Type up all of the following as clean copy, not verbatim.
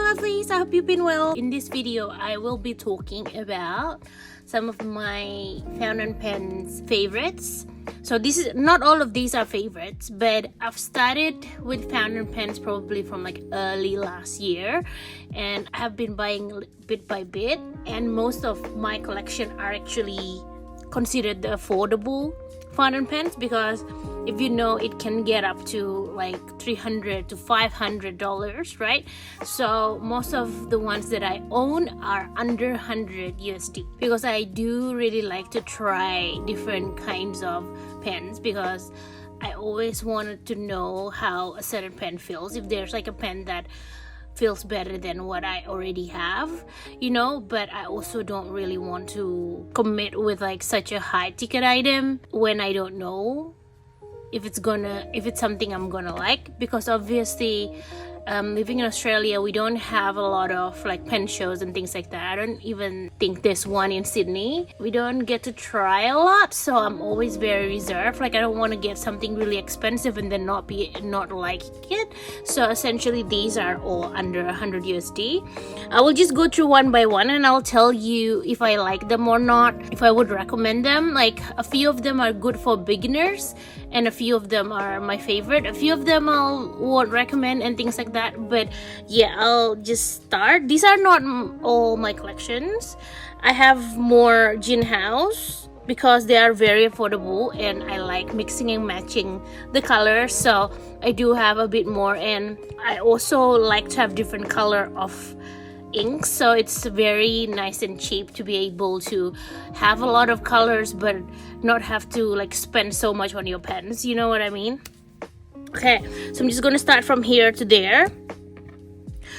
lovelies, I hope you've been well. In this video I will be talking about some of my fountain pens favorites. So this is not all of these are favorites, but I've started with fountain pens probably from like early last year, and I have been buying bit by bit, and most of my collection are actually considered the affordable fountain pens, because if you know, it can get up to like $300 to $500, right? So most of the ones that I own are under 100 USD, because I do really like to try different kinds of pens, because I always wanted to know how a certain pen feels, if there's like a pen that feels better than what I already have, you know. But I also don't really want to commit with like such a high ticket item when I don't know if it's something I'm gonna like, because obviously living in Australia, we don't have a lot of like pen shows and things like that. I don't even think there's one in Sydney. We don't get to try a lot, so I'm always very reserved. Like I don't want to get something really expensive and then not like it. So essentially these are all under 100 USD. I will just go through one by one and I'll tell you if I like them or not, if I would recommend them. Like a few of them are good for beginners and a few of them are my favorite. A few of them I won't recommend and things like that. But yeah, I'll just start. These are not all my collections. I have more Jinhaos because they are very affordable and I like mixing and matching the colors, so I do have a bit more. And I also like to have different color of inks, so it's very nice and cheap to be able to have a lot of colors but not have to like spend so much on your pens, you know what I mean? Okay, so I'm just gonna start from here to there.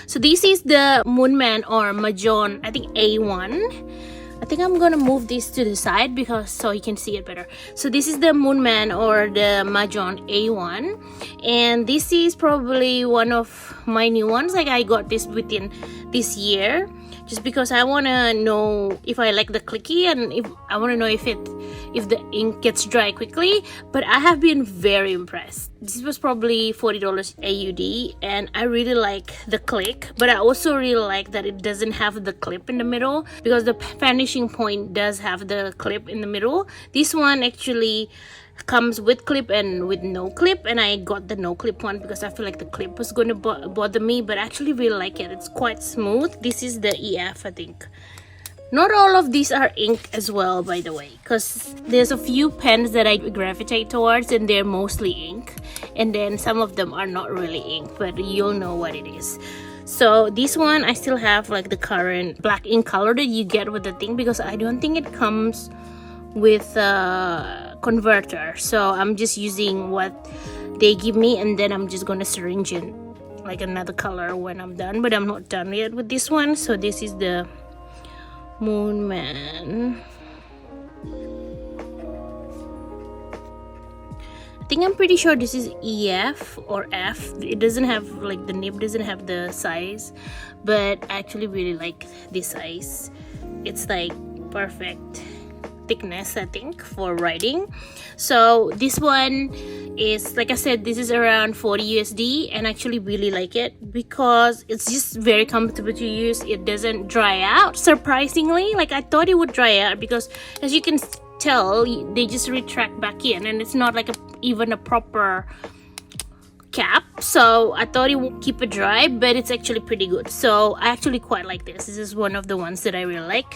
So this is the Moonman or Mahjong, I think A1. I think I'm gonna move this to the side because so you can see it better. So this is the Moonman or the Mahjong A1, and this is probably one of my new ones. Like I got this within this year just because I want to know if I like the clicky, and if I want to know if the ink gets dry quickly. But I have been very impressed. This was probably $40 AUD, and I really like the click, but I also really like that it doesn't have the clip in the middle, because the finishing point does have the clip in the middle. This one actually comes with clip and with no clip, and I got the no clip one because I feel like the clip was going to bother me, but I actually really like it. It's quite smooth. This is the EF, I think. Not all of these are ink as well, by the way, because there's a few pens that I gravitate towards and they're mostly ink, and then some of them are not really ink, but you'll know what it is. So this one I still have like the current black ink color that you get with the thing, because I don't think it comes with a converter, so I'm just using what they give me, and then I'm just gonna syringe in like another color when I'm done. But I'm not done yet with this one. So this is the Moonman. I think I'm pretty sure this is EF or F. It doesn't have like the nib doesn't have the size, but I actually really like this size. It's like perfect thickness, I think, for writing. So this one is, like I said, this is around 40 USD, and I actually really like it because it's just very comfortable to use. It doesn't dry out, surprisingly. Like I thought it would dry out, because as you can tell, they just retract back in, and it's not like even a proper cap, so I thought it would keep it dry, but it's actually pretty good. So I actually quite like this. This is one of the ones that I really like.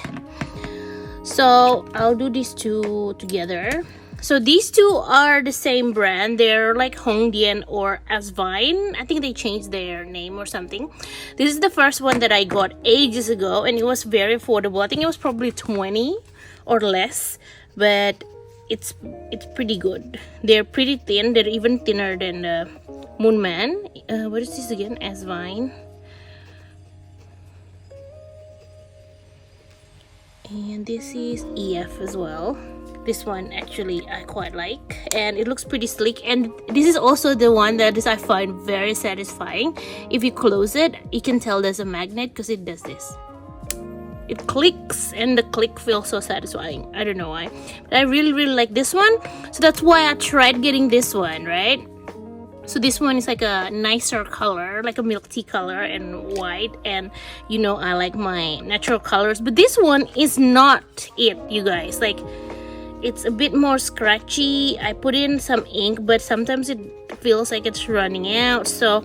So I'll do these two together. So these two are the same brand. They're like Hongdian or Asvine. I think they changed their name or something. This is the first one that I got ages ago, and it was very affordable. I think it was probably 20 or less, but it's pretty good. They're pretty thin. They're even thinner than the Moonman. What is this again? Asvine. And this is EF as well. This one actually I quite like, and it looks pretty sleek. And this is also the one that I find very satisfying. If you close it, you can tell there's a magnet because it does this. It clicks, and the click feels so satisfying. I don't know why, but I really like this one. So that's why I tried getting this one, right? So this one is like a nicer color, like a milk tea color and white, and you know I like my natural colors, but this one is not it, you guys. Like, it's a bit more scratchy. I put in some ink, but sometimes it feels like it's running out. So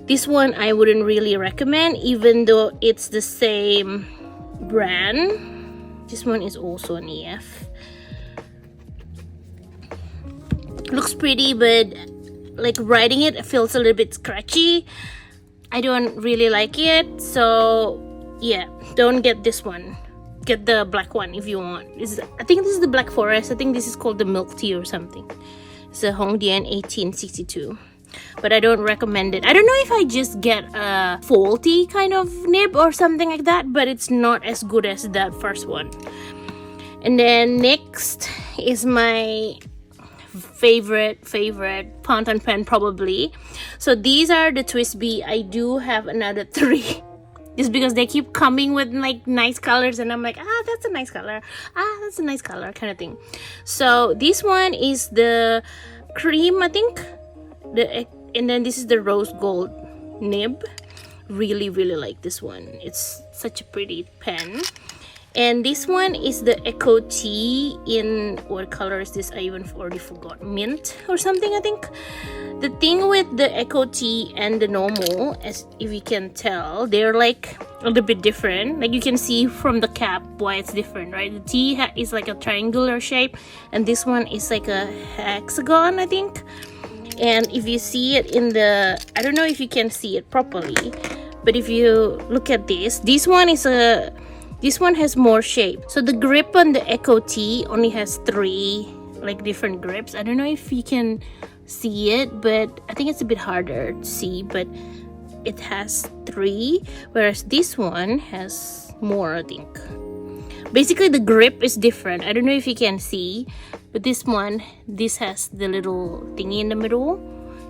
this one I wouldn't really recommend, even though it's the same brand. This one is also an EF. Looks pretty, but like writing it feels a little bit scratchy. I don't really like it, so yeah, don't get this one. Get the black one if you want. I think this is the Black Forest. I think this is called the milk tea or something. It's a Hongdian 1862, but I don't recommend it. I don't know if I just get a faulty kind of nib or something like that, but it's not as good as that first one. And then next is my favorite fountain pen, probably. So these are the Twsbi. I do have another 3 just because they keep coming with like nice colors, and I'm like, that's a nice color, that's a nice color kind of thing. So this one is the cream, I think, and then this is the rose gold nib. Really like this one. It's such a pretty pen. And this one is the Eco Tea in, what color is this? I even already forgot. Mint or something, I think. The thing with the Eco Tea and the normal, as if you can tell, they're like a little bit different. Like you can see from the cap why it's different, right? The tea is like a triangular shape, and this one is like a hexagon, I think. And if you see it in the, I don't know if you can see it properly, but if you look at this one has more shape. So the grip on the Eco Tea only has 3 like different grips. I don't know if you can see it, but I think it's a bit harder to see, but it has 3, whereas this one has more, I think. Basically the grip is different. I don't know if you can see, but this has the little thingy in the middle,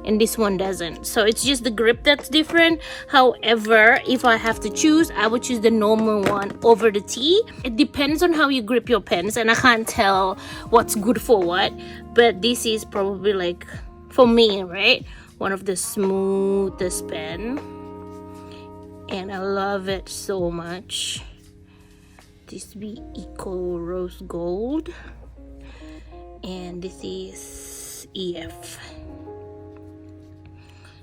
and this one doesn't. So it's just the grip that's different. However, if I have to choose, I would choose the normal one over the tea. It depends on how you grip your pens, and I can't tell what's good for what, but this is probably, like, for me, right, one of the smoothest pen, and I love it so much. Twsbi Eco Rose Gold, and this is EF.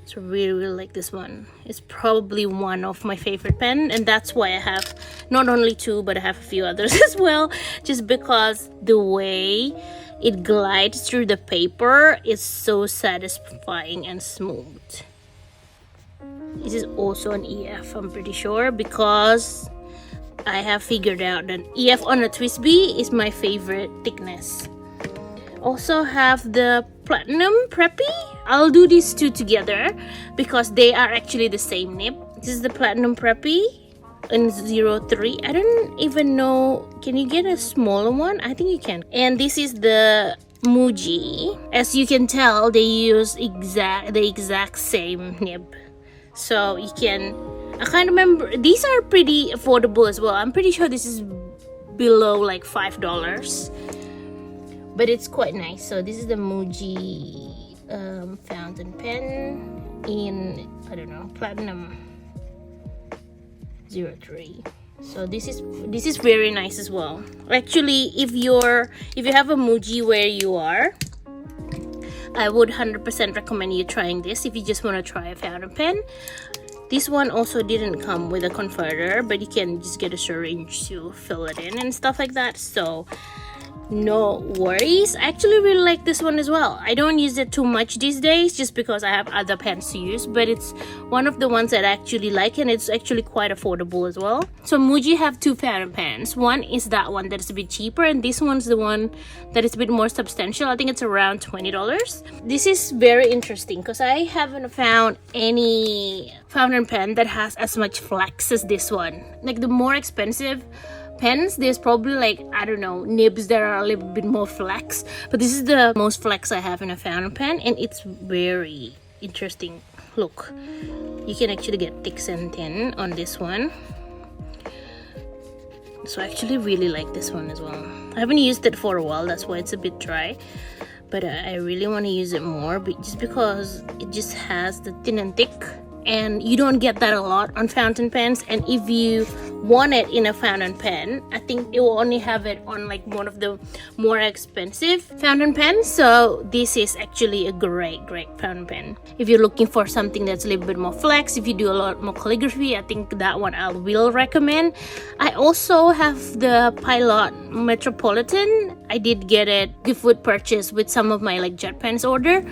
So really like this one. It's probably one of my favorite pen, and that's why I have not only 2, but I have a few others as well, just because the way it glides through the paper is so satisfying and smooth. This is also an EF, I'm pretty sure, because I have figured out that EF on a Twsbi is my favorite thickness. Also have the Platinum Preppy. I'll do these 2 together because they are actually the same nib. This is the Platinum Preppy in 03. I don't even know, can you get a smaller one? I think you can. And this is the Muji. As you can tell, they use the exact same nib. So you can, I can't remember, these are pretty affordable as well. I'm pretty sure this is below like $5, but it's quite nice. So this is the Muji fountain pen in, I don't know, Platinum 03. So this is very nice as well. Actually, if you have a Muji where you are, I would 100% recommend you trying this if you just want to try a fountain pen. This one also didn't come with a converter, but you can just get a syringe to fill it in and stuff like that. So no worries. I actually really like this one as well. I don't use it too much these days just because I have other pens to use, but it's one of the ones that I actually like, and it's actually quite affordable as well. So Muji have 2 fountain pens. One is that one that is a bit cheaper, and this one's the one that is a bit more substantial. I think it's around $20. This is very interesting because I haven't found any fountain pen that has as much flex as this one. Like the more expensive pens, there's probably like, I don't know, nibs that are a little bit more flex, but this is the most flex I have in a fountain pen, and it's very interesting. Look, you can actually get thick and thin on this one. So I actually really like this one as well. I haven't used it for a while, that's why it's a bit dry, but I really want to use it more, but just because it just has the thin and thick, and you don't get that a lot on fountain pens. And if you want it in a fountain pen, I think it will only have it on like one of the more expensive fountain pens. So this is actually a great fountain pen if you're looking for something that's a little bit more flex. If you do a lot more calligraphy, I think that one I will recommend. I also have the Pilot Metropolitan. I did get it gift with purchase with some of my like jet pens order,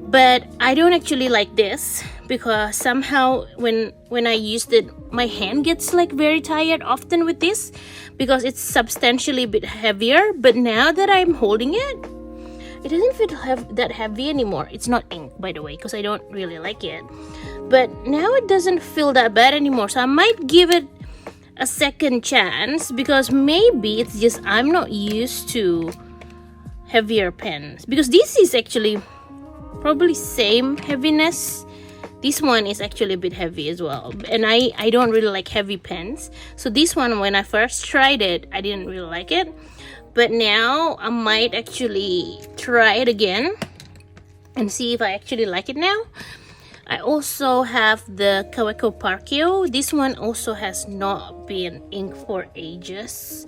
but I don't actually like this because somehow when I used it, my hand gets like very tired often with this because it's substantially a bit heavier. But now that I'm holding it, it doesn't feel that heavy anymore. It's not ink, by the way, because I don't really like it. But now it doesn't feel that bad anymore. So I might give it a second chance because maybe it's just I'm not used to heavier pens, because this is actually probably same heaviness. This one is actually a bit heavy as well, and I don't really like heavy pens. So this one, when I first tried it, I didn't really like it, but now I might actually try it again and see if I actually like it now. I also have the Kaweco Parkio. This one also has not been inked for ages,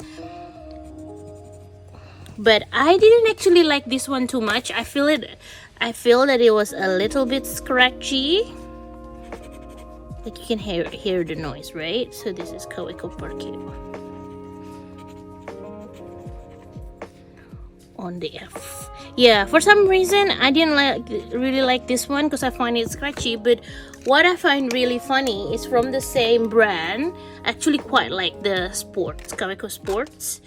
but I didn't actually like this one too much. I feel that it was a little bit scratchy. Like you can hear the noise, right? So this is Kaweco Parkio on the F. Yeah, for some reason I didn't really like this one because I find it scratchy. But what I find really funny is from the same brand, actually quite like the Sports, Kaweco Sports.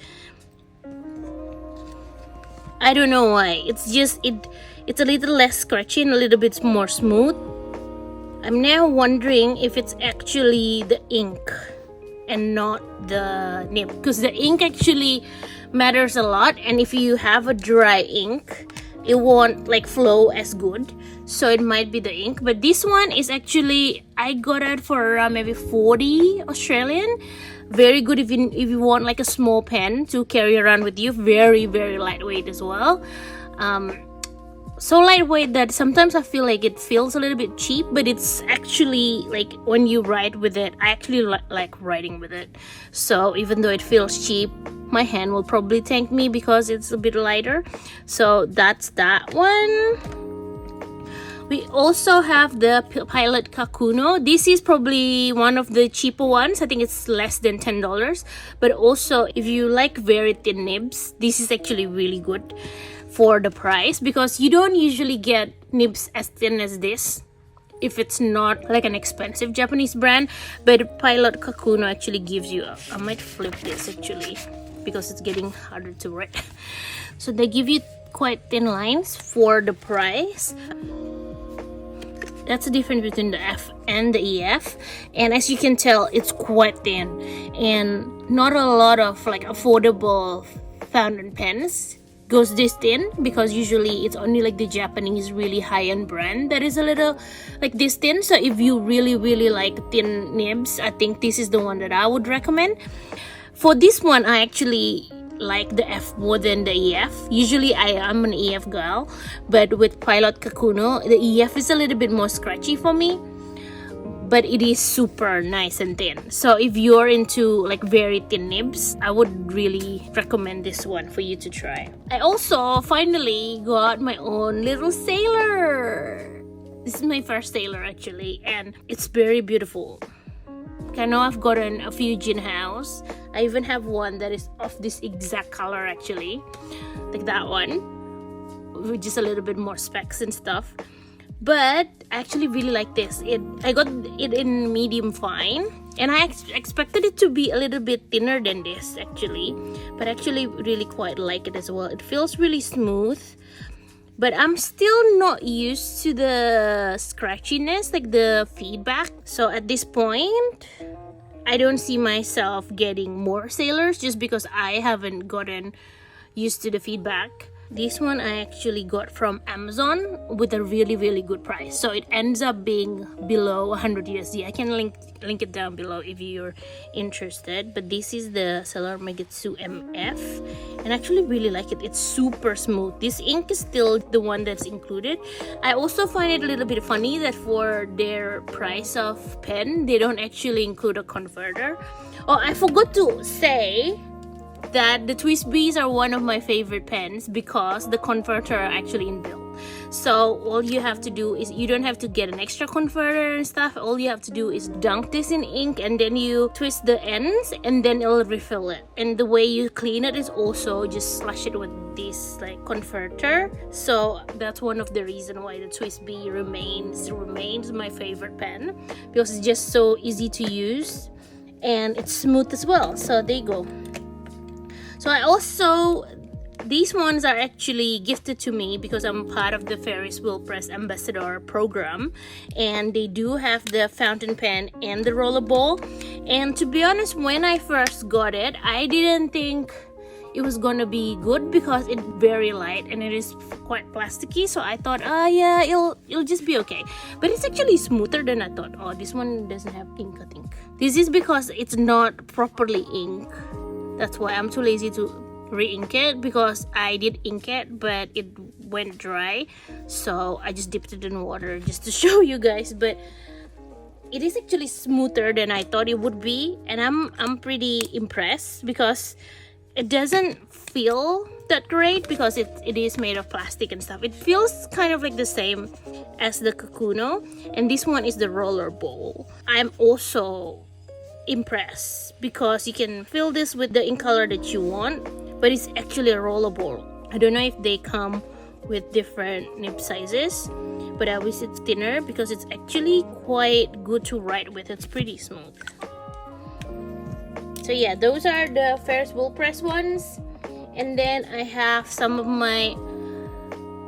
I don't know why. It's just it's a little less scratchy and a little bit more smooth. I'm now wondering if it's actually the ink and not the nib, because the ink actually matters a lot, and if you have a dry ink, it won't like flow as good. So it might be the ink. But this one is actually, I got it for around maybe 40 Australian. Very good if you want like a small pen to carry around with you. Very lightweight as well. So lightweight that sometimes I feel like it feels a little bit cheap, but it's actually like when you write with it, I actually like writing with it. So even though it feels cheap, my hand will probably thank me because it's a bit lighter. So that's that one. We also have the Pilot Kakuno. This is probably one of the cheaper ones. I think it's less than $10. But also, if you like very thin nibs, this is actually really good for the price, because you don't usually get nibs as thin as this if it's not like an expensive Japanese brand. But Pilot Kakuno actually gives you I might flip this actually because it's getting harder to write. So they give you quite thin lines for the price. That's the difference between the F and the EF, and as you can tell, it's quite thin, and not a lot of like affordable fountain pens goes this thin, because usually it's only like the Japanese really high-end brand that is a little like this thin. So if you really like thin nibs, I think this is the one that I would recommend. For this one, I actually like the F more than the EF. Usually I am an EF girl, but with Pilot Kakuno, the EF is a little bit more scratchy for me, but it is super nice and thin. So if you're into like very thin nibs, I would really recommend this one for you to try. I also finally got my own little sailor. This is my first sailor actually, and it's very beautiful. I know I've gotten a few Jinhaos. I even have one that is of this exact color actually, like that one, with just a little bit more specs and stuff. But I actually really like this. I got it in medium fine, and I expected it to be a little bit thinner than this actually, but I actually really quite like it as well. It feels really smooth, but I'm still not used to the scratchiness, like the feedback. So at this point, I don't see myself getting more sailors just because I haven't gotten used to the feedback. This one I actually got from Amazon with a really good price, so it ends up being below 100 USD. I can link it down below if you're interested. But this is the Cellar Megetsu MF, and I actually really like it. It's super smooth. This ink is still the one that's included. I also find it a little bit funny that for their price of pen, they don't actually include a converter. Oh, I forgot to say that the Twsbis are one of my favorite pens because the converter are actually inbuilt. So all you have to do is, you don't have to get an extra converter and stuff. All you have to do is dunk this in ink, and then you twist the ends, and then it'll refill it. And the way you clean it is also just slush it with this like converter. So that's one of the reasons why the Twsbi remains my favorite pen, because it's just so easy to use and it's smooth as well. So there you go. So I also, these ones are actually gifted to me because I'm part of the Ferris Wheel Press Ambassador program, and they do have the fountain pen and the rollerball. And to be honest, when I first got it, I didn't think it was gonna be good because it's very light and it is quite plasticky. So I thought, yeah, it'll just be okay. But it's actually smoother than I thought. Oh, this one doesn't have ink, I think. This is because it's not properly inked. That's why I'm too lazy to re-ink it, because I did ink it but it went dry, so I just dipped it in water just to show you guys. But it is actually smoother than I thought it would be, and I'm pretty impressed because it doesn't feel that great because it is made of plastic and stuff. It feels kind of like the same as the Kakuno, and this one is the roller ball. I'm also impressed because you can fill this with the ink color that you want, but it's actually a roller ball. I don't know if they come with different nib sizes, but I wish it's thinner because it's actually quite good to write with. It's pretty smooth. So yeah, those are the Ferris Wheel Press ones. And then I have some of my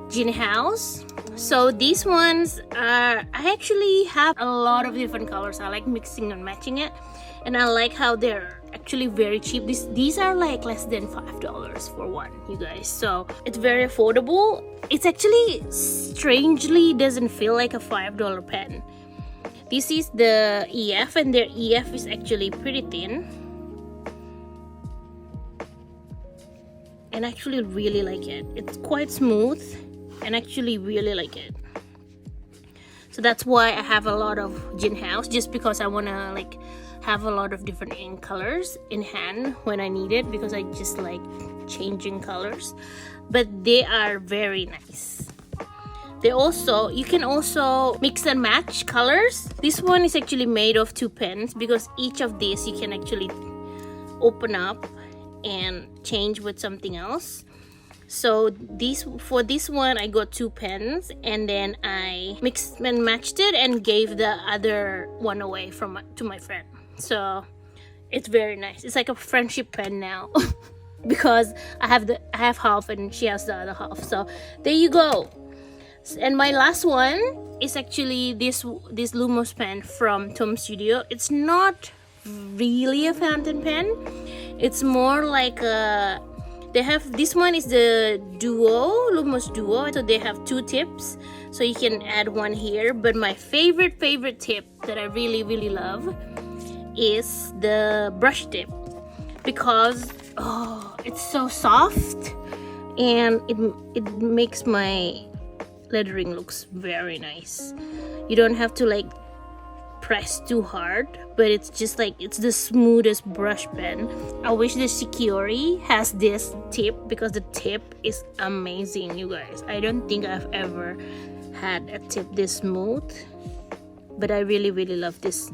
Jinhaos. So these ones are, I actually have a lot of different colors. I like mixing and matching it, and I like how they're actually very cheap. These are like less than $5 for one, you guys. So it's very affordable. It's actually strangely doesn't feel like a $5 pen. This is the EF, and their EF is actually pretty thin, and I actually really like it. It's quite smooth and actually really like it. So that's why I have a lot of Jinhaos, just because I want to like have a lot of different ink colors in hand when I need it, because I just like changing colors. But they are very nice. They also, you can also mix and match colors. This one is actually made of 2 pens, because each of these you can actually open up and change with something else. So for this one I got 2 pens, and then I mixed and matched it and gave the other one away to my friend. So it's very nice. It's like a friendship pen now because I have half and she has the other half. So there you go. And my last one is actually this Lumos pen from Tom Studio. It's not really a fountain pen. It's more like a, they have, this one is the Duo, Lumos Duo. So they have 2 tips, so you can add one here. But my favorite tip that I really love is the brush tip, because it's so soft and it makes my lettering looks very nice. You don't have to like press too hard, but it's just like, it's the smoothest brush pen. I wish the Shikiori has this tip, because the tip is amazing, you guys. I don't think I've ever had a tip this smooth, but I really love this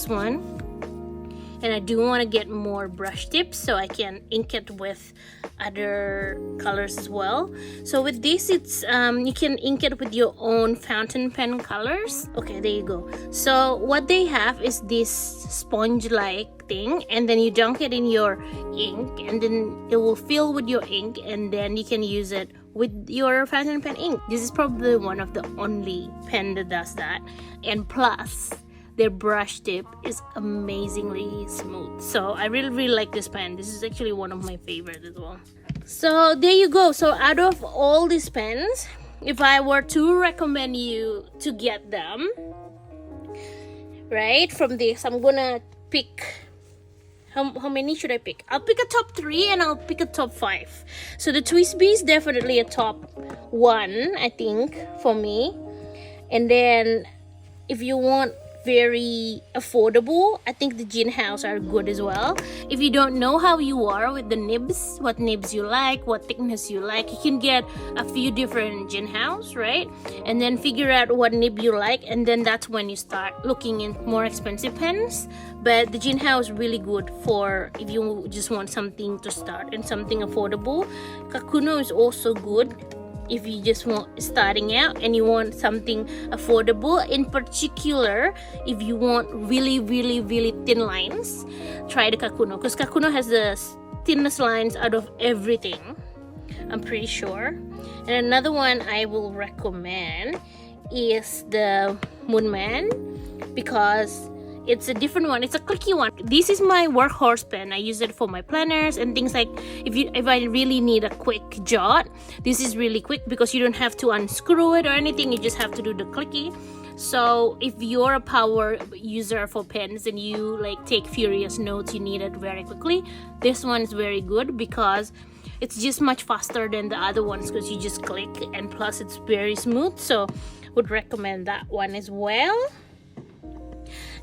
one. And I do want to get more brush tips so I can ink it with other colors as well. So with this, it's you can ink it with your own fountain pen colors. Okay, there you go. So what they have is this sponge-like thing, and then you dunk it in your ink, and then it will fill with your ink, and then you can use it with your fountain pen ink. This is probably one of the only pen that does that. And plus, their brush tip is amazingly smooth. So I really like this pen. This is actually one of my favorites as well. So there you go. So out of all these pens, if I were to recommend you to get them, right, from this, I'm gonna pick, how many should I pick? I'll pick a top 3 and I'll pick a top 5. So the Twsbi is definitely a top 1, I think, for me. And then if you want very affordable, I think the Jinhaos are good as well. If you don't know how you are with the nibs, what nibs you like, what thickness you like, you can get a few different Jinhaos, right? And then figure out what nib you like, and then that's when you start looking in more expensive pens. But the Jinhao is really good for if you just want something to start and something affordable. Kakuno is also good if you just want starting out and you want something affordable. In particular, if you want really thin lines, try the Kakuno, because Kakuno has the thinnest lines out of everything, I'm pretty sure. And another one I will recommend is the Moonman, because it's a different one. It's a clicky one. This is my workhorse pen. I use it for my planners and things like if I really need a quick jot. This is really quick because you don't have to unscrew it or anything. You just have to do the clicky. So if you're a power user for pens and you like take furious notes, you need it very quickly, this one is very good because it's just much faster than the other ones because you just click, and plus it's very smooth. So would recommend that one as well.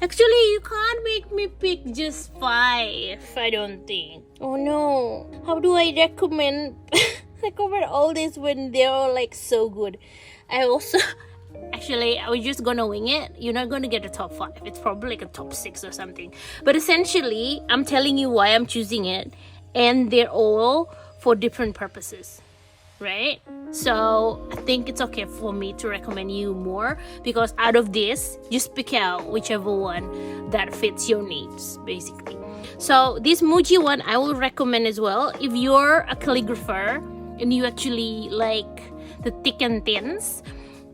Actually, you can't make me pick just 5, I don't think. Oh no. How do I recommend all this when they're all like so good? I also actually I was just gonna wing it. You're not gonna get a top 5. It's probably like a top 6 or something. But essentially, I'm telling you why I'm choosing it, and they're all for different purposes, right? So I think it's okay for me to recommend you more, because out of this, just pick out whichever one that fits your needs, basically. So this Muji one I will recommend as well if you're a calligrapher and you actually like the thick and thins.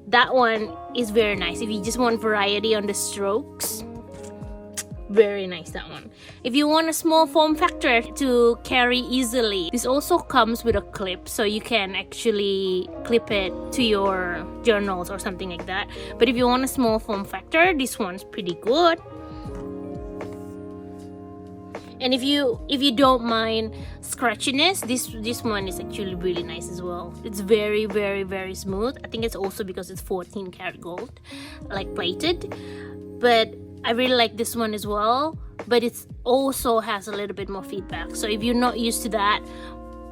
That one is very nice if you just want variety on the strokes. Very nice, that one. If you want a small form factor to carry easily, this also comes with a clip, so you can actually clip it to your journals or something like that. But if you want a small form factor, this one's pretty good. And if you don't mind scratchiness, this one is actually really nice as well. It's very smooth. I think it's also because it's 14 karat gold, like plated. But I really like this one as well, but it also has a little bit more feedback. So if you're not used to that,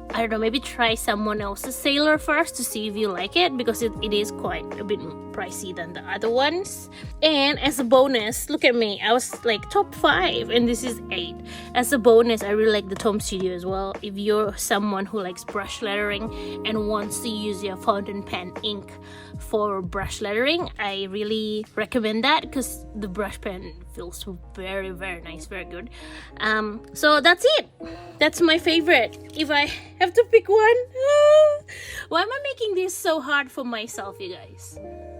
I don't know, maybe try someone else's Sailor first to see if you like it, because it is quite a bit pricey than the other ones. And as a bonus, look at me, I was like top 5 and this is 8. As a bonus, I really like the Tom Studio as well. If you're someone who likes brush lettering and wants to use your fountain pen ink for brush lettering, I really recommend that because the brush pen feels very nice, very good. So that's it. That's my favorite. If I have to pick one, why am I making this so hard for myself, you guys?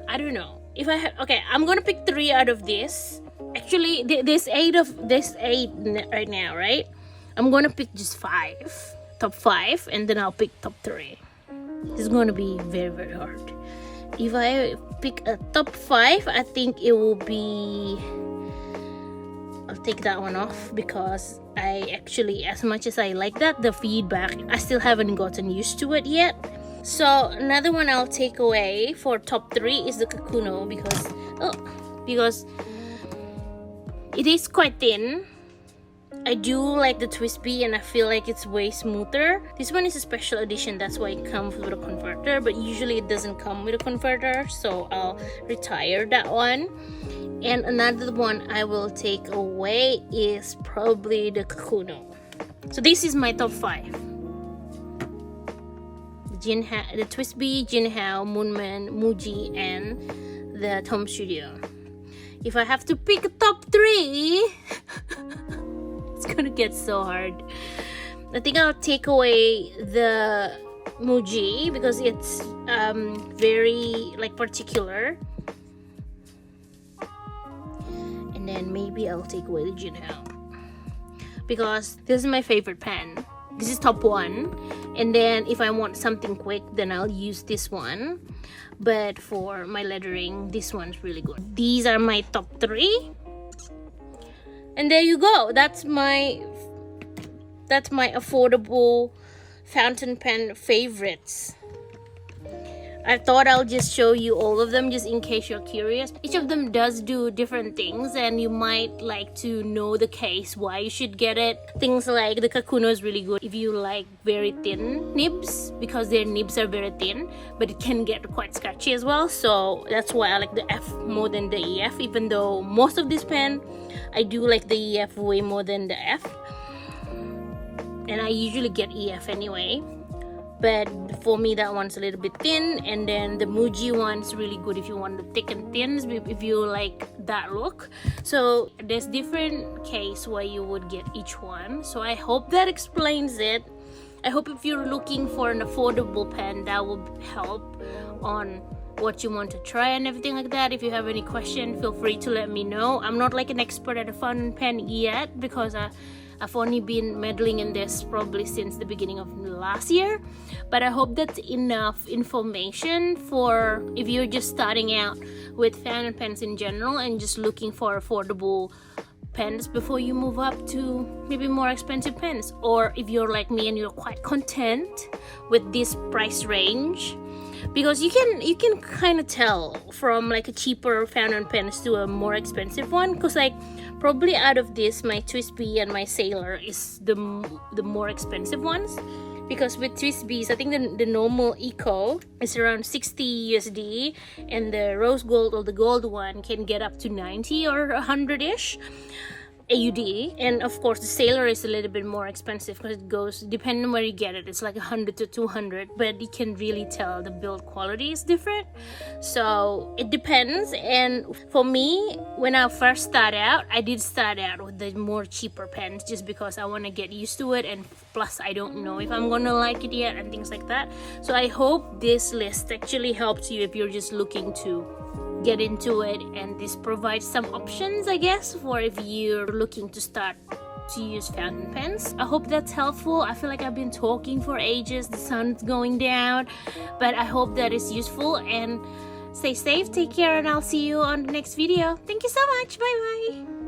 I don't know. If I have, okay, I'm gonna pick 3 out of this. Actually, there's 8 right now, right? I'm gonna pick just 5, top 5, and then I'll pick top 3. This is gonna be very hard. If I pick a top 5, I think it will be, I'll take that one off because I actually, as much as I like that, the feedback, I still haven't gotten used to it yet. So another one I'll take away for top 3 is the Kakuno because it is quite thin. I do like the Twsbi and I feel like it's way smoother. This one is a special edition, that's why it comes with a converter, but usually it doesn't come with a converter, so I'll retire that one. And another one I will take away is probably the Kakuno. So this is my top 5. Jinhao, the Twsbi, Jinhao, Moonman, Muji, and the Tom Studio. If I have to pick a top 3, it's gonna get so hard. I think I'll take away the Muji because it's very like particular. And then maybe I'll take away the Jinhao, because this is my favorite pen. This is top one, and then if I want something quick, then I'll use this one. But for my lettering, this one's really good. These are my top 3, and there you go. That's my affordable fountain pen favorites. I thought I'll just show you all of them just in case you're curious. Each of them does do different things, and you might like to know the case why you should get it. Things like the Kakuno is really good if you like very thin nibs, because their nibs are very thin, but it can get quite scratchy as well. So that's why I like the F more than the EF, even though most of this pen I do like the EF way more than the F, and I usually get EF anyway. But for me, that one's a little bit thin, and then the Muji one's really good if you want the thick and thins, if you like that look. So there's different case why you would get each one. So I hope that explains it. I hope if you're looking for an affordable pen, that will help on what you want to try and everything like that. If you have any question, feel free to let me know. I'm not like an expert at a fountain pen yet, because I've only been meddling in this probably since the beginning of last year, but I hope that's enough information for if you're just starting out with fountain pens in general and just looking for affordable pens before you move up to maybe more expensive pens. Or if you're like me and you're quite content with this price range, because you can kind of tell from like a cheaper fountain pens to a more expensive one, because like probably out of this, my Twsbi and my Sailor is the more expensive ones, because with Twsbi's I think the normal Eco is around 60 USD, and the rose gold or the gold one can get up to 90 or 100-ish AUD. And of course the Sailor is a little bit more expensive, because it goes, depending on where you get it, it's like 100 to 200, but you can really tell the build quality is different. So it depends. And for me, when I first start out, I did start out with the more cheaper pens just because I want to get used to it, and plus I don't know if I'm gonna like it yet and things like that. So I hope this list actually helps you if you're just looking to get into it, and this provides some options, I guess, for if you're looking to start to use fountain pens. I hope that's helpful. I feel like I've been talking for ages, the sun's going down, but I hope that is useful. And stay safe, take care, and I'll see you on the next video. Thank you so much. Bye bye.